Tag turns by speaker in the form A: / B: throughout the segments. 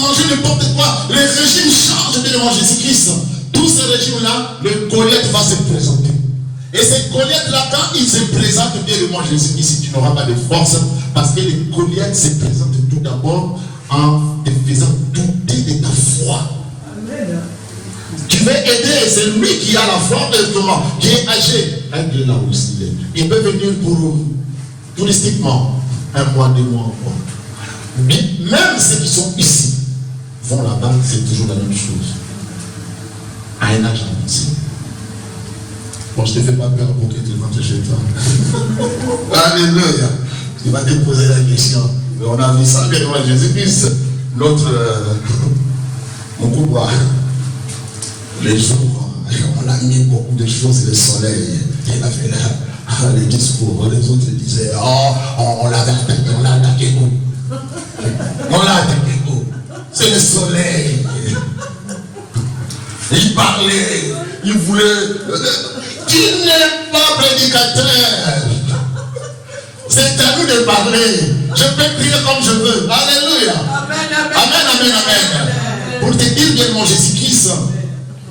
A: manger n'importe quoi. Les régimes changent devant Jésus-Christ. Tous ces régimes-là, le Goliath va se présenter. Et ces Goliaths-là, quand ils se présentent bien devant Jésus-Christ, tu n'auras pas de force. Parce que les Goliaths se présentent tout d'abord en te faisant douter de ta foi. Amen. Tu veux aider celui qui a la foi, qui est âgé. Il est là où il est. Il peut venir pour touristiquement 1 mois, 2 mois encore. Mais même ceux qui sont ici vont là-bas, c'est toujours la même chose. À un âge avancé. Bon, je ne te fais pas peur pour que tu rentres chez toi. Alléluia. Tu vas te poser la question. Mais on a vu ça bien devant Jésus-Christ. Notre Moukouba, les jours, on a mis beaucoup de choses, le soleil. Il a fait le discours. Les autres disaient, on l'a attaqué, on l'a attaqué. On l'a attaqué. C'est le soleil. Il parlait, il voulait. Tu n'es pas prédicateur. C'est à nous de parler. Je peux prier comme je veux. Alléluia. Amen, amen, amen. Pour te dire bien mon Jésus-Christ,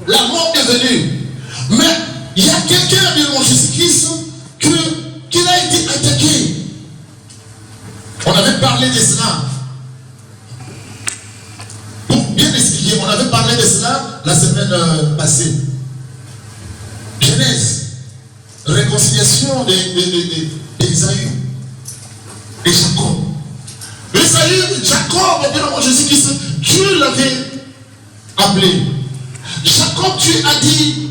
A: la mort est venue. Mais il y a quelqu'un de mon Jésus-Christ qui a été attaqué. On avait parlé de cela. Pour bien expliquer, on avait parlé de cela la semaine passée. Genèse, réconciliation d'Ésaü et Jacob. Ésaü, Jacob, bien avant Jésus-Christ, Dieu l'avait appelé. Jacob, Dieu a dit,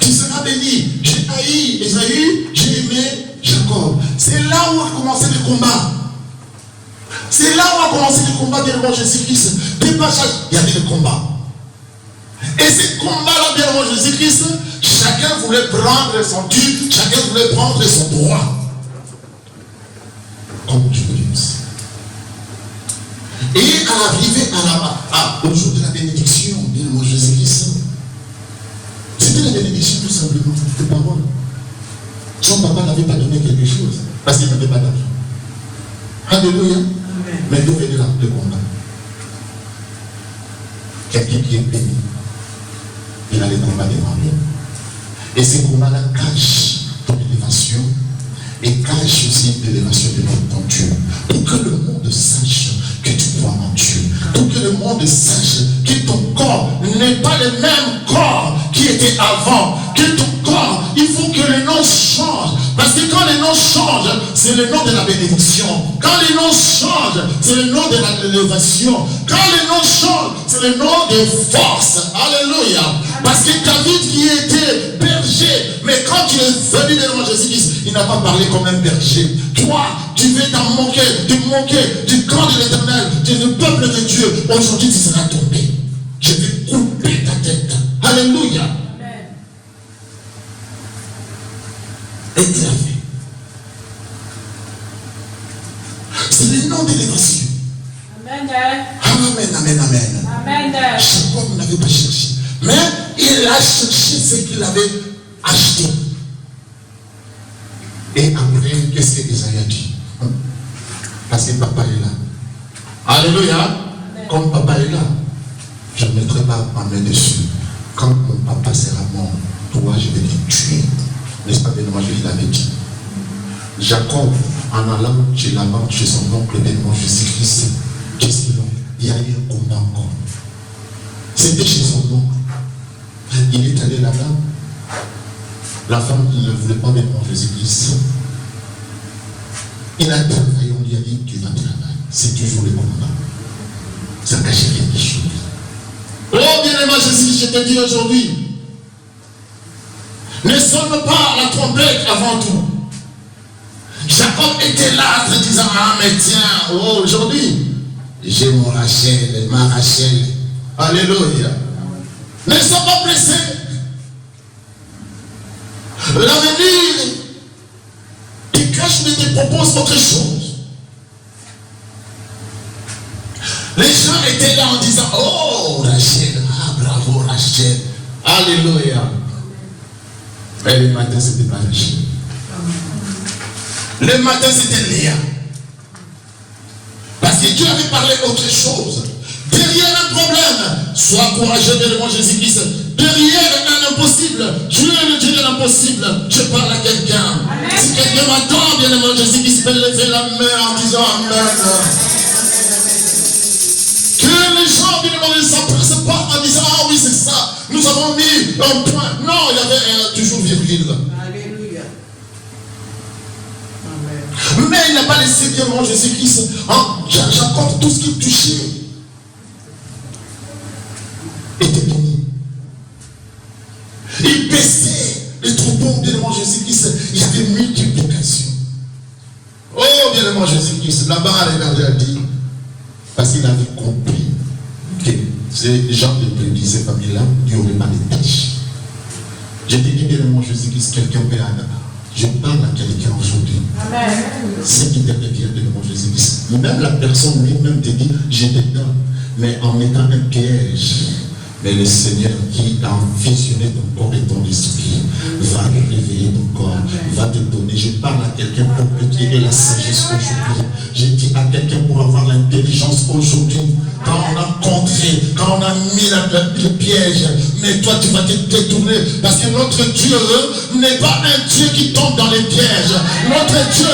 A: tu seras béni. J'ai haï Ésaü, j'ai aimé Jacob. C'est là où a commencé le combat. C'est là où a commencé le combat bien avant Jésus-Christ. Il y avait le combat. Et ce combat-là, bien avant Jésus-Christ, chacun voulait prendre son dû, chacun voulait prendre son droit. Comme Dieu le dit. Et à l'arrivée au jour de la bénédiction, bien avant Jésus-Christ, c'était la bénédiction tout simplement, c'était parole. Son papa n'avait pas donné quelque chose, parce qu'il n'avait pas d'argent. Alléluia. Mais d'où venait là le combat? Quelqu'un qui est béni. Il a les combats devant lui. Et ces combats-là cachent ton élévation et cachent aussi l'élévation de ton Dieu. Pour que le monde sache que tu crois en Dieu. Pour que le monde sache que ton corps n'est pas le même corps qui était avant. Que ton corps, il faut que le nom change. Parce que quand le nom change, c'est le nom de la bénédiction. Quand le nom change, c'est le nom de l'élévation. Quand le nom change, c'est le nom de force. Alléluia. Parce que David qui était berger, mais quand il est venu devant Jésus-Christ, il n'a pas parlé comme un berger. Toi, tu veux t'en moquer, du camp de l'Éternel, du peuple de Dieu. Aujourd'hui, tu seras tombé. Je vais couper ta tête. Alléluia. Et il a fait. C'est le nom de l'évation. Amen. Amen, amen, amen. Amen. Jacob n'avait pas cherché. Mais il a cherché ce qu'il avait acheté. Et après, qu'est-ce que Isaïe a dit? Parce que papa est là. Alléluia. Amen. Comme papa est là, je ne mettrai pas ma main dessus. Quand mon papa sera mort, toi, je vais te tuer. N'est-ce pas, bien moi, je l'avais dit. Jacob, en allant chez Laban, chez son oncle, Benoît, Jésus-Christ, qu'est-ce qu'il a? Il y a eu un combat encore. C'était chez son oncle. Il est allé là-bas. La femme qui ne voulait pas Benoît, Jésus-Christ. Il a travaillé, on lui a dit qu'il va travailler. C'est toujours le combat. Ça cache quelque chose. Oh, bien-aimé Jésus, je te dis aujourd'hui, ne sonne pas la trompette avant tout. Jacob était là en disant, ah mais tiens, oh, aujourd'hui, j'ai mon Rachel, ma Rachel. Alléluia. Ne sois pas pressé. L'avenir qui cache ne te propose autre chose. Les gens étaient là en disant, oh Rachel, ah bravo Rachel. Alléluia. Mais le matin, c'était pas Rachel. Le matin, c'était Léa. Parce que Dieu avait parlé autre chose. Derrière un problème, sois courageux, bien-aimé Jésus-Christ. Derrière un impossible, Dieu est le Dieu de l'impossible. Je parle à quelqu'un. Si quelqu'un m'entend, bien-aimé Jésus-Christ, peut lever la main en disant Amen. Que les gens, bien-aimé, ne s'empressent pas en disant ah oui, c'est ça. Nous avons mis un point. Non, il y avait toujours virgule.
B: Alléluia.
A: Mais il n'a pas laissé bien mon Jésus-Christ. J'accorde tout ce qui touchait. Était béni. Il baissait les troupeaux, bien mon Jésus-Christ. Il y avait multiplication. Oh, bien mon Jésus-Christ. Là-bas, regardez, elle dit. Parce qu'il avait compris que ces gens de prédire ces familles-là, il n'y aurait pas de tâches. J'ai dit, bien mon Jésus-Christ, quelqu'un peut aller. Je parle à quelqu'un aujourd'hui. Ce qui te revient de mon Jésus-Christ. Même la personne lui-même te dit, j'ai des dents, mais en mettant un piège. Mais le Seigneur qui a visionné ton corps et ton esprit va réveiller ton corps, va te donner. Je parle à quelqu'un pour que tu aies la sagesse aujourd'hui. Je dis à quelqu'un pour avoir l'intelligence aujourd'hui. Quand on a contré, quand on a mis le piège, mais toi tu vas te détourner. Parce que notre Dieu n'est pas un Dieu qui tombe dans les pièges. Notre Dieu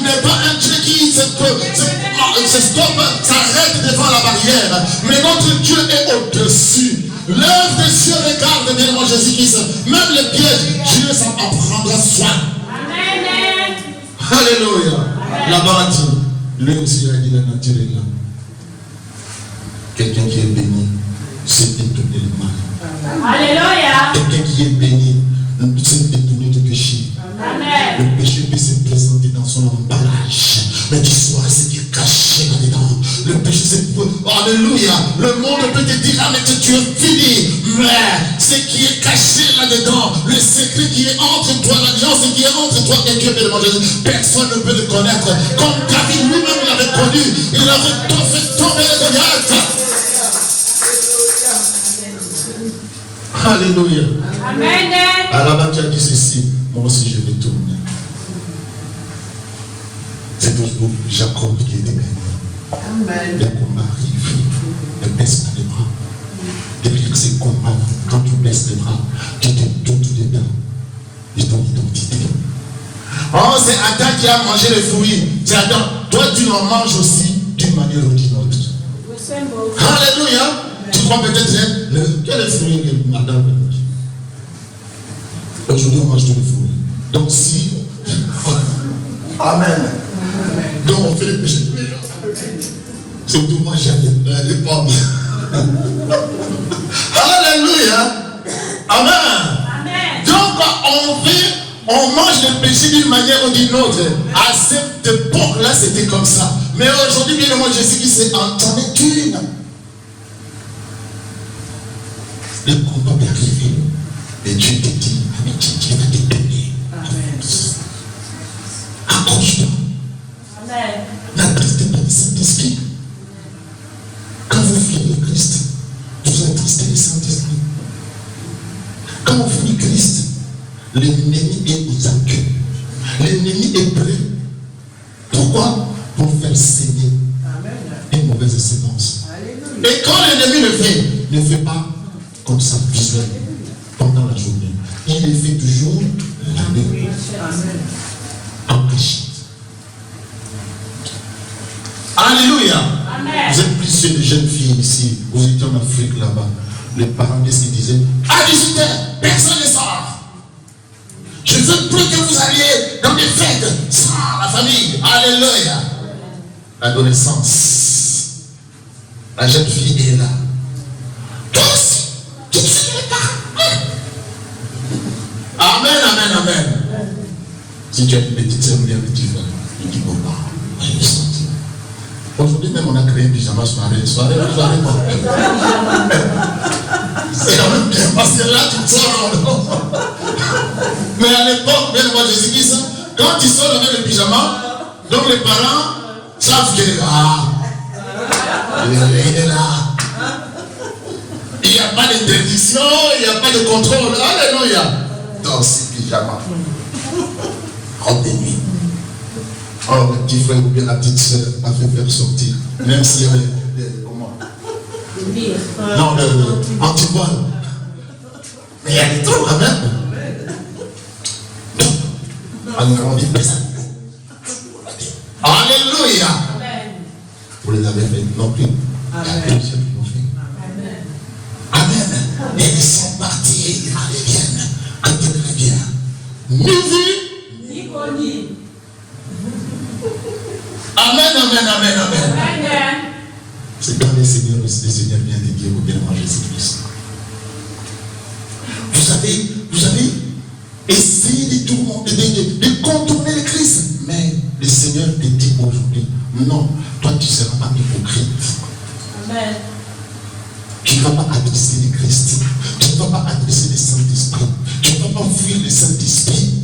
A: n'est pas un Dieu qui se stoppe, s'arrête devant la barrière. Mais notre Dieu est au-dessus. L'œuvre des cieux regarde, bien mon Jésus-Christ. Même les pièges, Dieu s'en prendra soin. Amen. Alléluia. Là-bas, lui aussi a dit la nature est là. Quelqu'un qui est béni, c'est détourner le mal. Alléluia. Quelqu'un qui est béni, c'est détourner le péché. Amen. Le péché peut se présenter dans son emballage. Mais tu sois ce qui est caché là-dedans. Le péché, c'est... Alléluia. Le monde peut te dire, ah mais tu es fini. Mais ce qui est caché là-dedans, le secret qui est entre toi, l'alliance qui est entre toi et Dieu, personne ne peut le connaître. Comme David lui-même l'avait connu, il avait tout fait tomber les regards. Alléluia. Amen. Alors tu as dit ceci, moi aussi je vais tourner. C'est toujours Jacob qui était gagné. Le combat arrive. Ne baisse pas les bras. Derrière ces combats, quand tu baisses les bras, tu te doutes dedans de ton identité. Oh, c'est Adam qui a mangé les fruits. C'est Adam. Toi, tu en manges aussi d'une manière ou d'une autre. Alléluia. Tu crois peut-être quel fruit est Adam? Aujourd'hui, on mange tous les fruits. Donc, si. Amen. Donc, on fait les péchés. Surtout moi, j'aime les pommes. Alléluia. Amen. Donc, on mange le péché d'une manière ou d'une autre. À cette époque-là, c'était comme ça. Mais aujourd'hui, bien moi, Jésus qui s'est entendu une. Le combat peut arriver. Et Dieu te dit, Dieu va te donner. Accroche-toi. N'attristez pas le Saint-Esprit. Quand vous fuyez le Christ, vous attristez le Saint-Esprit. Quand vous fuyez Christ, l'ennemi est aux accueils. L'ennemi est prêt. Pourquoi? Pour faire saigner une mauvaise séquence. Et quand l'ennemi le fait, ne fait pas comme ça visuel pendant la journée. Il le fait toujours la nuit. En cachette. Alléluia. Amen. Vous êtes plus de jeunes filles ici. Vous étiez en Afrique là-bas. Les parents disaient à 18h, personne ne sort. Je ne veux plus que vous alliez dans des fêtes sans la famille. Alléluia. L'adolescence. La jeune fille est là. Tous les parents. Amen, amen, amen. Si tu as une petite sœur, tu vas. Tu dis bon, je sens. Aujourd'hui même on a créé un pyjama soirée pas. C'est quand même bien parce que là tu sors. Mais à l'époque, même moi Jésus-Christ, quand tu sors avec le pyjama, donc les parents savent que il est là. Il n'y a pas d'interdiction, il n'y a pas de contrôle. Alléluia. Dans ce pyjama. Robe de nuit. Oh, le petit frère ou bien la petite soeur a fait faire sortir. Même s'il y avait comment? Non, l'antipoil. Mais il y a des trous, amen. Alors on dit ça. Alléluia. Vous les avez fait non plus. Amen. Amen. Et ils sont partis et ils reviennent. Quand ils reviennent, ni vu, ni connu. Amen, amen, amen, amen. C'est quand les Seigneurs viennent de dire au bien-aimé Jésus-Christ. Vous avez essayé de tourmenter, de contourner le Christ. Mais le Seigneur te dit aujourd'hui, non, toi tu ne seras pas hypocrite. Amen. Tu ne vas pas adresser le Christ. Tu ne vas pas adresser le Saint-Esprit. Tu ne vas pas fuir le Saint-Esprit.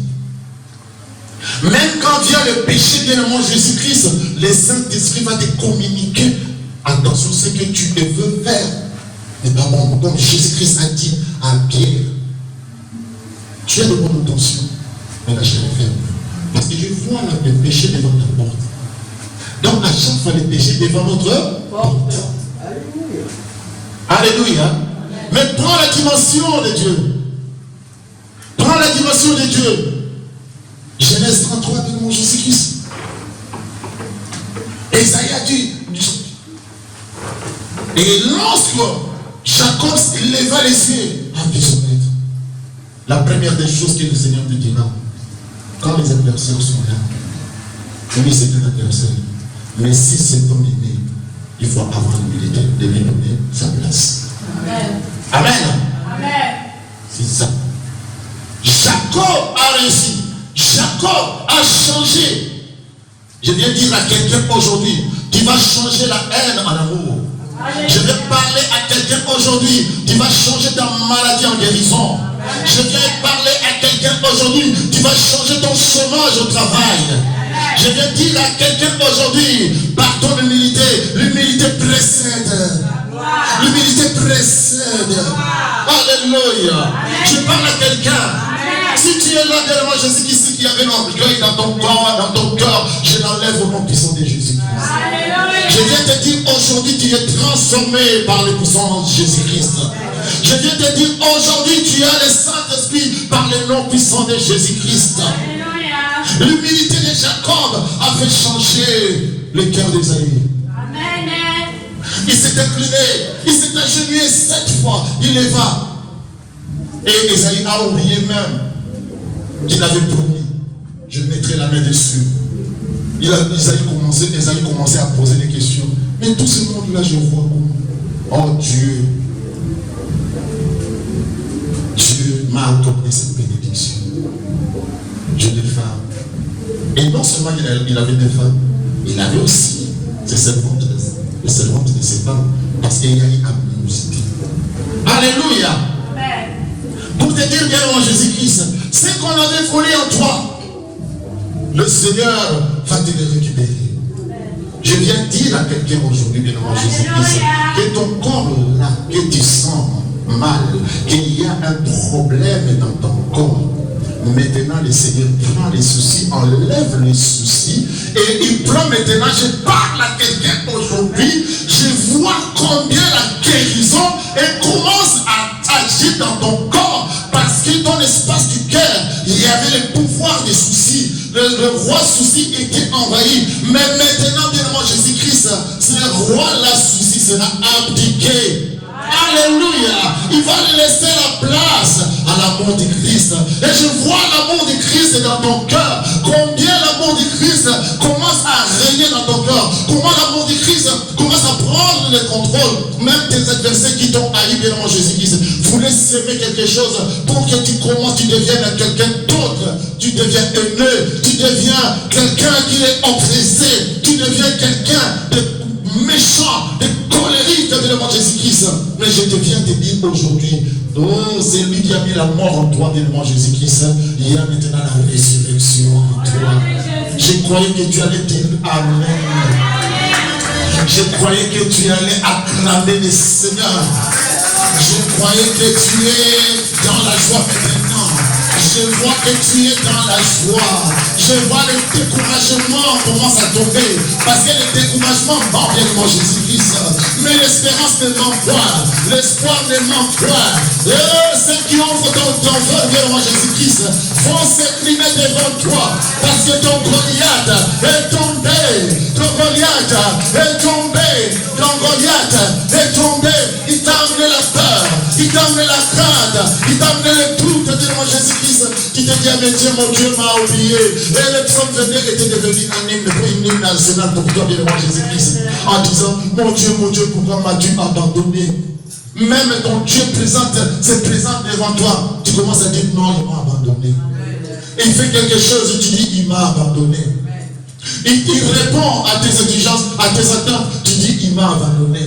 A: Même quand vient le péché, bien-aimé Jésus-Christ, le Saint-Esprit va te communiquer. Attention, ce que tu veux faire n'est pas bon. Donc Jésus-Christ a dit à Pierre, tu as de bonnes intentions, mais la chair est faible. Parce que je vois là le péché devant ta porte. Donc à chaque fois le péché devant notre porte. Alléluia. Mais prends la dimension de Dieu. Prends la dimension de Dieu. Genèse 33, de mon Jésus-Christ. Esaïe a dit, et lorsque Jacob leva les yeux à visionner, la première des choses que le Seigneur te dira, quand les adversaires sont là, oui, c'est un adversaire, mais si c'est ton aîné, il faut avoir l'humilité de lui donner sa place. Amen. Amen. Amen. C'est ça. Jacob a réussi. Jacob a changé. Je viens dire à quelqu'un aujourd'hui, tu vas changer la haine en amour. Je vais parler à quelqu'un aujourd'hui, tu vas changer ta maladie en guérison. Je viens parler à quelqu'un aujourd'hui, tu vas changer ton chômage au travail. Je viens dire à quelqu'un aujourd'hui, par ton humilité, l'humilité précède. L'humilité précède. Alléluia. Je parle à quelqu'un. Si tu es là derrière Jésus ici qui avait l'orgueil dans ton corps, dans ton cœur, je l'enlève au nom puissant de Jésus-Christ. Je viens te dire aujourd'hui, tu es transformé par le puissant de Jésus-Christ. Je viens te dire aujourd'hui, tu as le Saint-Esprit par le nom puissant de Jésus-Christ. L'humilité de Jacob a fait changer le cœur d'Ésaïe. Il s'est incliné, il s'est agenouillé 7 fois, il leva. Et Ésaïe a oublié même qu'il avait promis, je mettrai la main dessus. Ésaïe commençait à poser des questions. Mais tout ce monde-là, je vois comment. Oh Dieu, Dieu m'a accordé cette bénédiction. Dieu des femmes. Et non seulement il avait des femmes, il avait aussi ses servantes de ses femmes. Parce qu'il y a une animosité. Alléluia. Pour te dire bien en Jésus-Christ, ce qu'on avait volé en toi, le Seigneur va te le récupérer. Je viens dire à quelqu'un aujourd'hui, bien en Jésus-Christ, que ton corps là, que tu sens mal, qu'il y a un problème dans ton corps. Maintenant, le Seigneur prend les soucis, enlève les soucis, et il prend maintenant, je parle à quelqu'un aujourd'hui, je vois combien la guérison commence à agir dans ton corps, parce que dans l'espace du cœur, il y avait le pouvoir des soucis. Le roi souci était envahi. Mais maintenant, devant Jésus-Christ, ce roi-là souci sera abdiqué. Alléluia. Il va laisser la place à l'amour de Christ. Et je vois l'amour de Christ dans ton cœur. Combien l'amour de Christ commence à régner dans ton cœur. Comment l'amour de Christ commence à prendre le contrôle. Même tes adversaires qui t'ont haï devant Jésus-Christ. Voulaient s'aimer quelque chose pour que tu commences, tu deviennes quelqu'un d'autre. Tu deviens haineux. Tu deviens quelqu'un qui est oppressé. Tu deviens quelqu'un de méchant, de colérique devant Jésus-Christ. Mais je te viens te dire aujourd'hui, oh, c'est lui qui a mis la mort en toi devant Jésus-Christ. Il y a maintenant la résurrection en toi. Je croyais que tu allais dire Amen. Je croyais que tu allais acclamer le Seigneur. Je croyais que tu es dans la joie maintenant. Je vois que tu es dans la joie. Je vois le découragement commence à tomber. Parce que le découragement manque bien mon Jésus-Christ. Mais l'espérance ne manque pas. L'espoir ne manque pas. Ceux qui ouvrent ton feu vers mon Jésus-Christ vont s'incliner devant toi. Parce que ton Goliath est tombé. Ton Goliath est tombé. Ton Goliath est tombé. Il t'a amené la peur. Il t'a amené la crainte. Il t'a amené le doute de mon Jésus-Christ qui te dit, mais Dieu, mon Dieu m'a oublié. Et le psaume 22 était devenu un hymne national pour toi, bien mon Jésus-Christ. En disant, mon Dieu, pourquoi m'as-tu abandonné? Même ton Dieu se présente devant toi. Tu commences à dire, non, il m'a abandonné. Et il fait quelque chose, tu dis, il m'a abandonné. Il répond à tes exigences, à tes attentes, tu dis, il m'a abandonné.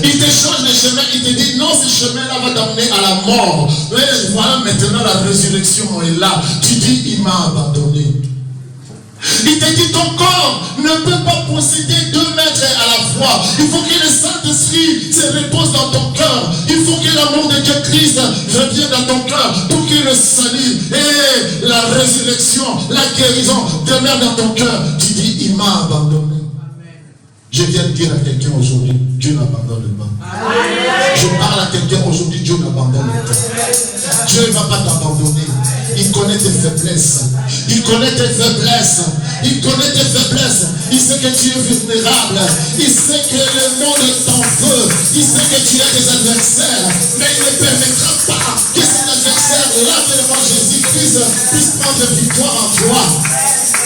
A: Il te change de chemin, il te dit, non, ce chemin-là va t'amener à la mort. Mais voilà, maintenant la résurrection est là. Tu dis, il m'a abandonné. Il te dit, ton corps ne peut pas posséder 2 mètres à la fois. Il faut que le Saint-Esprit se repose dans ton cœur. Il faut que l'amour de Dieu Christ revienne dans ton cœur pour que le salut et la résurrection, la guérison demeurent dans ton cœur. Tu dis, il m'a abandonné. Je viens de dire à quelqu'un aujourd'hui, Dieu n'abandonne pas. Je parle à quelqu'un aujourd'hui, Dieu n'abandonne pas. Dieu ne va pas t'abandonner. Il connaît tes faiblesses. Il connaît tes faiblesses. Il connaît tes faiblesses. Il sait que tu es vulnérable. Il sait que le monde t'en veut. Il sait que tu as des adversaires. Mais il ne permettra pas que cet adversaire-là, devant Jésus-Christ, puisse prendre victoire en toi.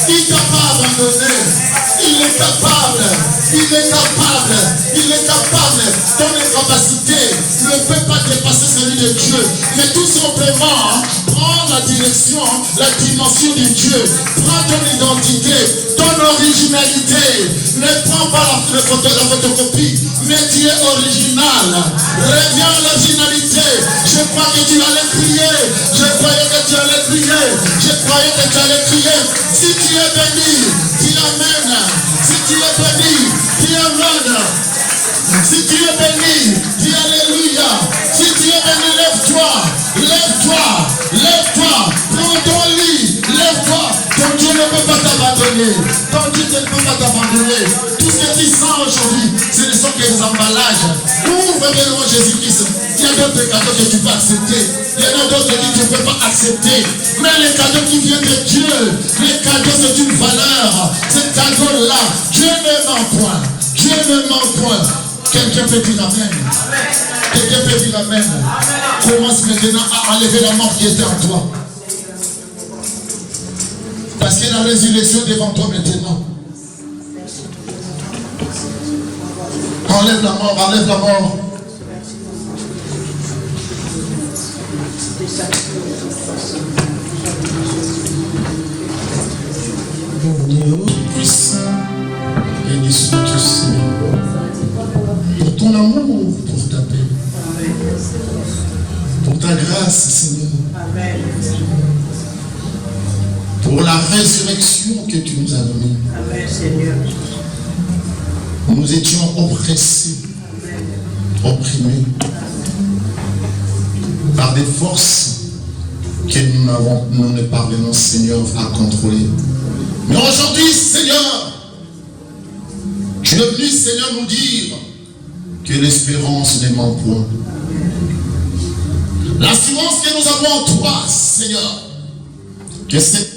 A: Il ne t'a pas abandonné. Il est capable. Il est capable. Il est capable. Ton incapacité ne peut pas dépasser celui de Dieu. Mais tout simplement, prends la direction, la dimension de Dieu. Prends ton identité, ton originalité. Ne prends pas la photocopie, mais tu es original. Reviens à l'originalité. Je crois que tu allais crier. Je croyais que tu allais crier. Je croyais que tu allais crier. Si tu es béni, dis Amen. Si tu es béni, dis Amen. Si tu es béni, dis Alléluia. Si tu es béni, lève-toi. Lève-toi. Lève-toi. Prends ton lit. Lève-toi. Ton Dieu ne peut pas t'abandonner. Ton Dieu ne peut pas t'abandonner. Tout ce que tu sens aujourd'hui, ce ne sont que des emballages. Ouvre devant Jésus-Christ. Il y a d'autres cadeaux que tu peux accepter. Il y en a d'autres que tu ne peux pas accepter. Mais les cadeaux qui viennent de Dieu, les cadeaux c'est une valeur. Ce cadeau-là, Dieu ne ment point. Dieu ne ment point. Quelqu'un peut dire Amen. Quelqu'un peut dire Amen. Commence maintenant à enlever la mort qui était en toi. Parce qu'il y a la résurrection devant toi maintenant. Enlève la mort, enlève la mort. Dieu puissant, béni sois-tu Seigneur, pour ton amour, pour ta paix, pour ta grâce Seigneur, pour la résurrection que tu nous as donnée.
B: Amen, Seigneur.
A: Nous étions oppressés, opprimés par des forces que nous ne parvenons, Seigneur, à contrôler. Mais aujourd'hui, Seigneur, tu es venu, Seigneur, nous dire que l'espérance ne manque point. L'assurance que nous avons en toi, Seigneur, que c'est